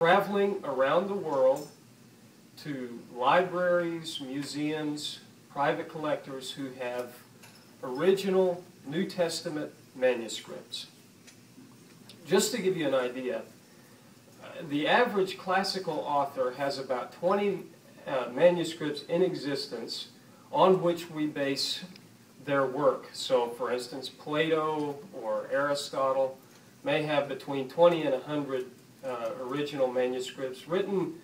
traveling around the world to libraries, museums, private collectors who have original New Testament manuscripts. Just to give you an idea, the average classical author has about 20 manuscripts in existence on which we base their work. So, for instance, Plato or Aristotle may have between 20 and 100 original manuscripts written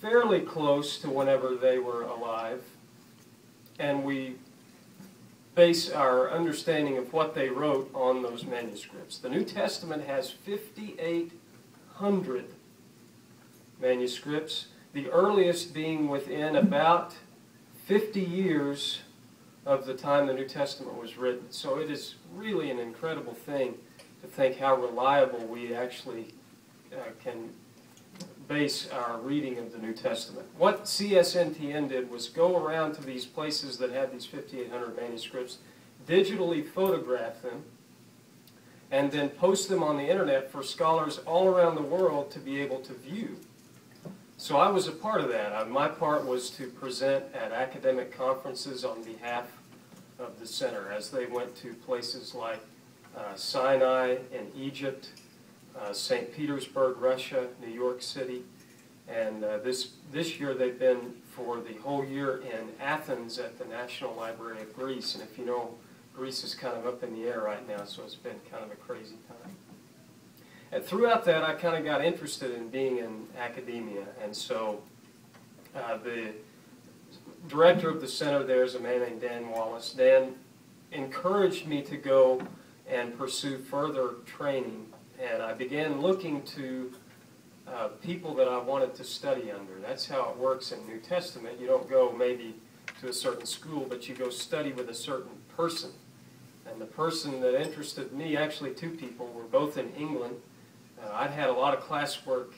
fairly close to whenever they were alive, and we base our understanding of what they wrote on those manuscripts. The New Testament has 5,800 manuscripts, the earliest being within about 50 years of the time the New Testament was written. So it is really an incredible thing to think how reliable we actually can base our reading of the New Testament. What CSNTN did was go around to these places that had these 5,800 manuscripts, digitally photograph them, and then post them on the internet for scholars all around the world to be able to view. So I was a part of that. My part was to present at academic conferences on behalf of the center as they went to places like Sinai in Egypt, St. Petersburg, Russia, New York City, and this year they've been for the whole year in Athens at the National Library of Greece. And if you know, Greece is kind of up in the air right now, so it's been kind of a crazy time. And throughout that, I kind of got interested in being in academia, and so the director of the center there is a man named Dan Wallace. Dan encouraged me to go and pursue further training, and I began looking to people that I wanted to study under. That's how it works in New Testament. You don't go maybe to a certain school, but you go study with a certain person. And the person that interested me, actually two people, were both in England. I'd had a lot of classwork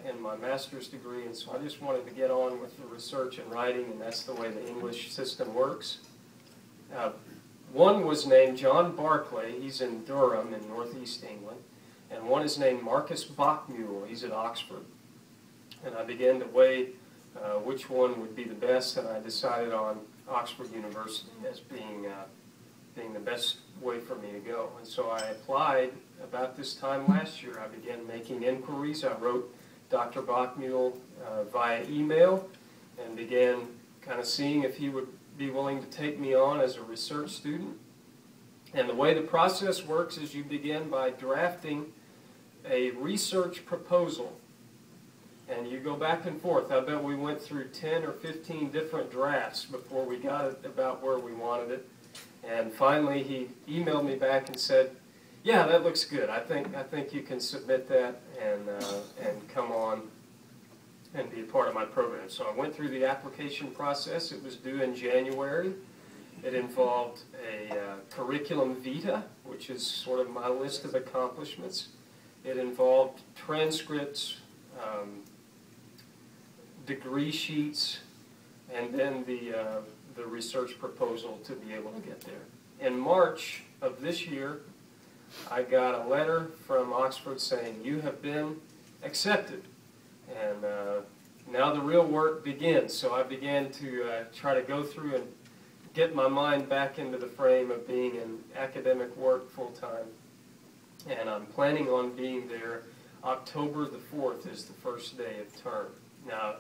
in my master's degree, and so I just wanted to get on with the research and writing, and that's the way the English system works. One was named John Barclay. He's in Durham in northeast England. And one is named Marcus Bachmuel. He's at Oxford. And I began to weigh which one would be the best, and I decided on Oxford University as being the best way for me to go. And so I applied about this time last year. I began making inquiries. I wrote Dr. Bachmuel via email and began kind of seeing if he would be willing to take me on as a research student. And the way the process works is you begin by drafting a research proposal, and you go back and forth. I bet we went through 10 or 15 different drafts before we got it about where we wanted it. And finally he emailed me back and said, yeah, that looks good. I think you can submit that and come on and be a part of my program. So I went through the application process. It was due in January. It involved a curriculum vitae, which is sort of my list of accomplishments. It involved transcripts, degree sheets, and then the research proposal to be able to get there. In March of this year, I got a letter from Oxford saying, you have been accepted. And now the real work begins. So I began to try to go through and get my mind back into the frame of being in academic work full-time. And I'm planning on being there. October the 4th is the first day of term. Now,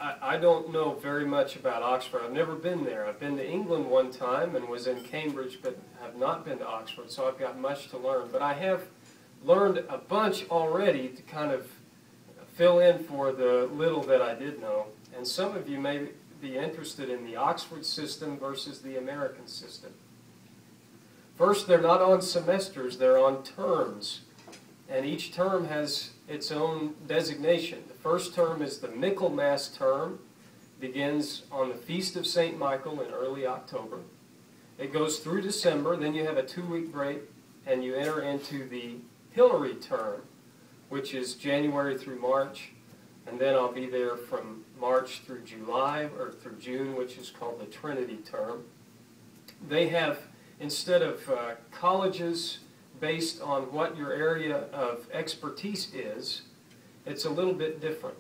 I don't know very much about Oxford. I've never been there. I've been to England one time and was in Cambridge, but have not been to Oxford, so I've got much to learn. But I have learned a bunch already to kind of fill in for the little that I did know. And some of you may be interested in the Oxford system versus the American system. First, they're not on semesters, they're on terms. And each term has its own designation. The first term is the Michaelmas term, begins on the Feast of St. Michael in early October. It goes through December, then you have a 2-week break, and you enter into the Hilary term, which is January through March, and then I'll be there from March through July, or through June, which is called the Trinity term. They have, instead of colleges based on what your area of expertise is, it's a little bit different.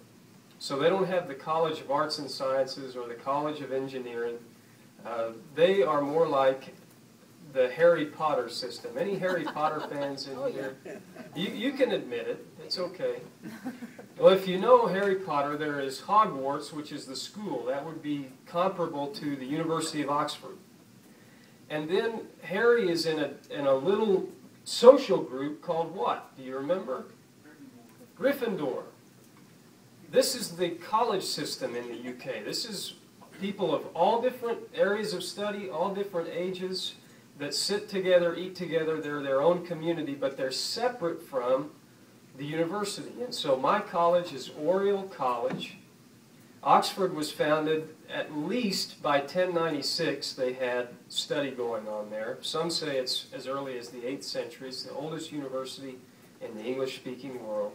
So they don't have the College of Arts and Sciences or the College of Engineering. They are more like the Harry Potter system. Any Harry Potter fans in here? You can admit it. It's okay. Well, if you know Harry Potter, there is Hogwarts, which is the school. That would be comparable to the University of Oxford. And then Harry is in a little social group called what? Do you remember? Gryffindor. This is the college system in the UK. This is people of all different areas of study, all different ages, that sit together, eat together. They're their own community, but they're separate from the university. And so my college is Oriel College. Oxford was founded at least by 1096. They had study going on there. Some say it's as early as the 8th century. It's the oldest university in the English-speaking world.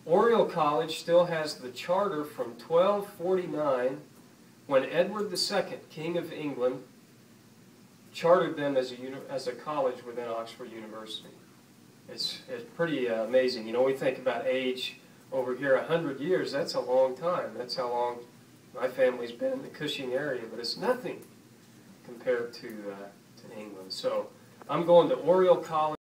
Oriel College still has the charter from 1249, when Edward II, King of England, chartered them as a college within Oxford University. It's pretty amazing. You know, we think about age over here, 100 years, that's a long time. That's how long my family's been in the Cushing area, but it's nothing compared to England. So I'm going to Oriel College.